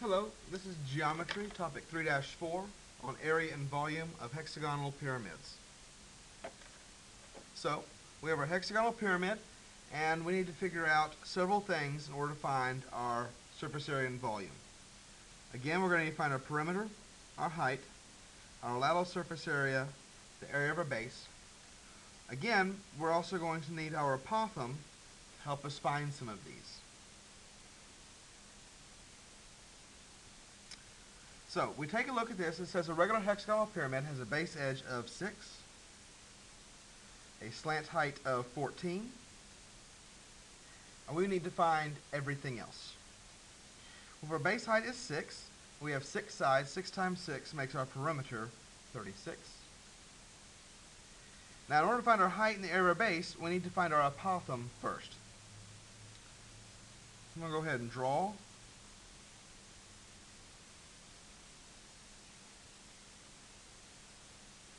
Hello, this is Geometry, topic 3-4, on area and volume of hexagonal pyramids. So, we have our hexagonal pyramid, and we need to figure out several things in order to find our surface area and volume. Again, we're going to need to find our perimeter, our height, our lateral surface area, the area of our base. Again, we're also going to need our apothem to help us find some of these. So we take a look at this. It says a regular hexagonal pyramid has a base edge of 6, a slant height of 14, and we need to find everything else. If our base height is 6, we have 6 sides. 6 times 6 makes our perimeter 36. Now in order to find our height and the area of our base, we need to find our apothem first. I'm going to go ahead and draw.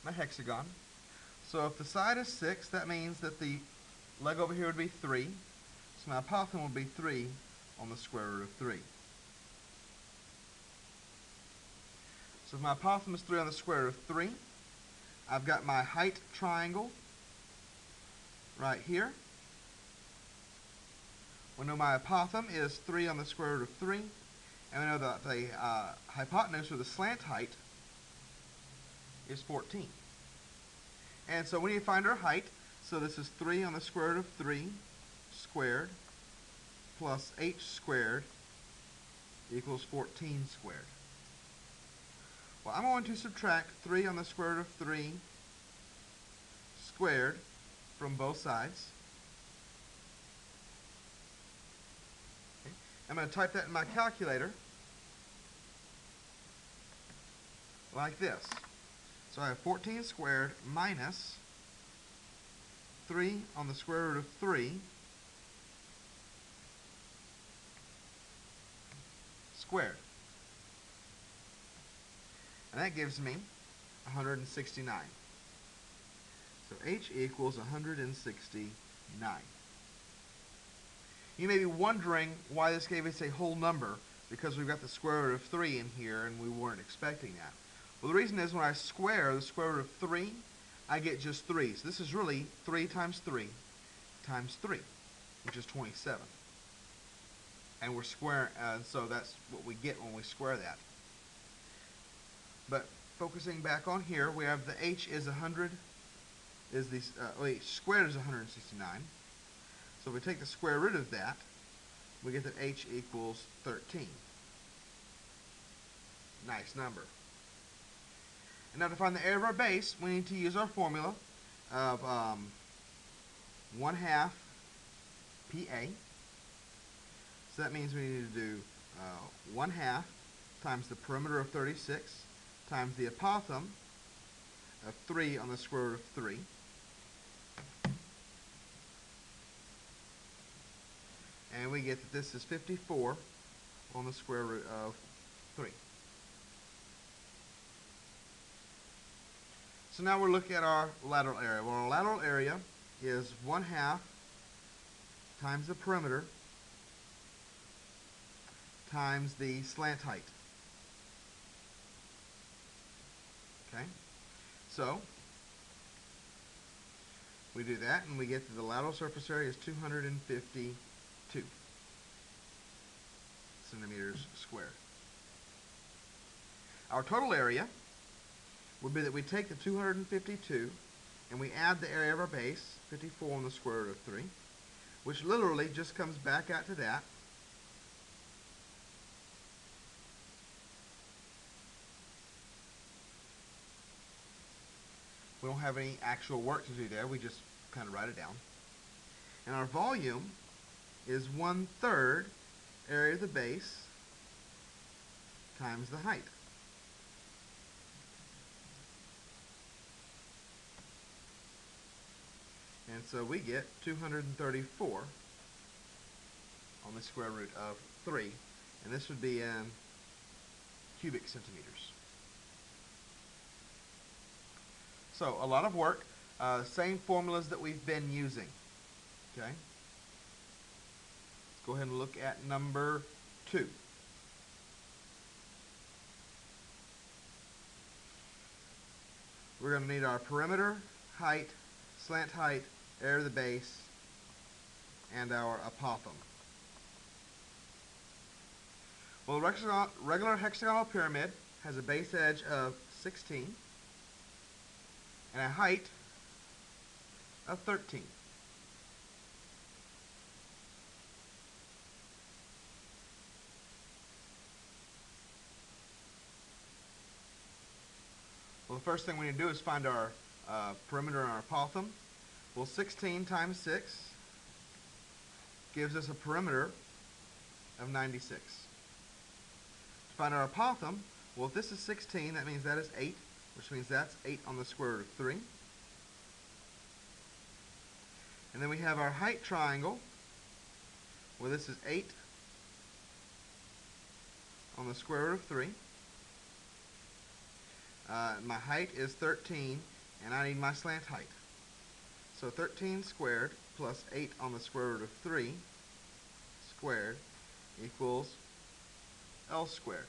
My hexagon. So if the side is 6, that means that the leg over here would be 3. So my apothem would be 3 on the square root of 3. So if my apothem is 3 on the square root of 3, I've got my height triangle right here. We know my apothem is 3 on the square root of 3. And we know that the hypotenuse, or the slant height, is 14. And so we need to find our height. So this is 3 on the square root of 3 squared plus h squared equals 14 squared. Well, I'm going to subtract 3 on the square root of 3 squared from both sides. Okay. I'm going to type that in my calculator like this. So I have 14 squared minus 3 on the square root of 3 squared. And that gives me 169. So h equals 169. You may be wondering why this gave us a whole number, because we've got the square root of 3 in here and we weren't expecting that. Well, the reason is when I square the square root of 3, I get just 3. So this is really 3 times 3 times 3, which is 27. And we're squaring, so that's what we get when we square that. But focusing back on here, we have the h is 100, h squared is 169. So if we take the square root of that, we get that h equals 13. Nice number. And now to find the area of our base, we need to use our formula of 1/2 PA. So that means we need to do 1/2 times the perimeter of 36 times the apothem of 3 on the square root of 3. And we get that this is 54 on the square root of 3. So now we're looking at our lateral area. Well, our lateral area is 1/2 times the perimeter times the slant height. Okay? So we do that and we get that the lateral surface area is 252 centimeters squared. Our total area would be that we take the 252 and we add the area of our base, 54 on the square root of 3, which literally just comes back out to that. We don't have any actual work to do there, we just kind of write it down. And our volume is 1/3 area of the base times the height. And so we get 234 on the square root of 3. And this would be in cubic centimeters. So a lot of work. Same formulas that we've been using. Okay? Let's go ahead and look at number 2. we're going to need our perimeter, height, slant height, area of the base, and our apothem. Well, the regular hexagonal pyramid has a base edge of 16 and a height of 13. Well, the first thing we need to do is find our perimeter and our apothem. Well, 16 times 6 gives us a perimeter of 96. To find our apothem, well, if this is 16, that means that is 8, which means that's 8 on the square root of 3. And then we have our height triangle. Well, this is 8 on the square root of 3. My height is 13, and I need my slant height. So 13 squared plus 8 on the square root of 3 squared equals L squared.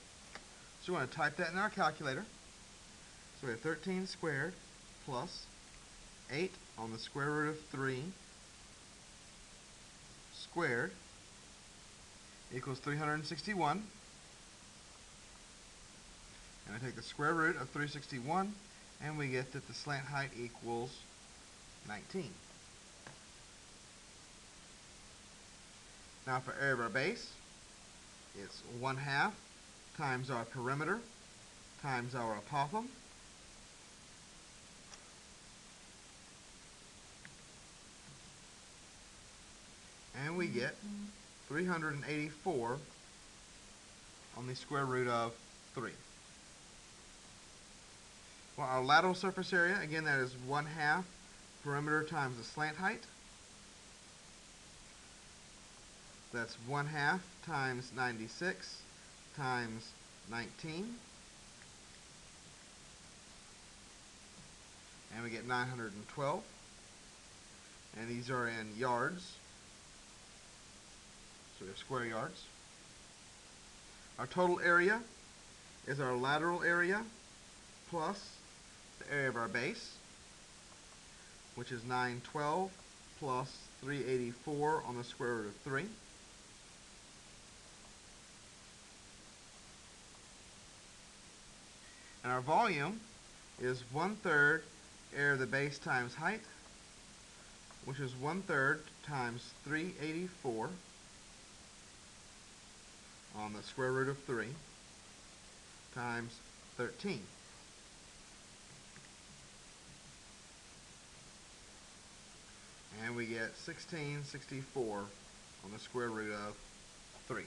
So we want to type that in our calculator. So we have 13 squared plus 8 on the square root of 3 squared equals 361. And I take the square root of 361, and we get that the slant height equals 19. Now for area of our base, it's 1/2 times our perimeter times our apothem. And we get 384 on the square root of 3. Well, our lateral surface area, again, that is 1/2 perimeter times the slant height. That's 1/2 times 96 times 19. And we get 912. And these are in yards. So we have square yards. Our total area is our lateral area plus the area of our base, which is 912 plus 384 on the square root of 3. And our volume is 1/3 area of the base times height, which is 1/3 times 384 on the square root of 3 times 13. And we get 1664 on the square root of 3.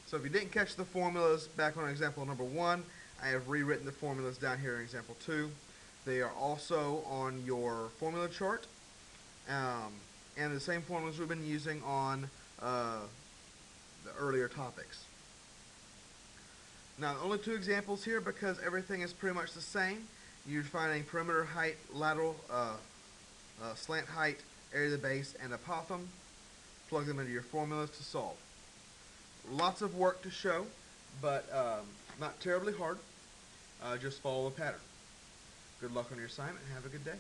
So if you didn't catch the formulas back on example number 1, I have rewritten the formulas down here in example 2. They are also on your formula chart. And the same formulas we've been using on the earlier topics. Now, only 2 examples here because everything is pretty much the same. You're finding perimeter, height, lateral, slant height, area of the base, and apothem. Plug them into your formulas to solve. Lots of work to show, but not terribly hard. Just follow the pattern. Good luck on your assignment and have a good day.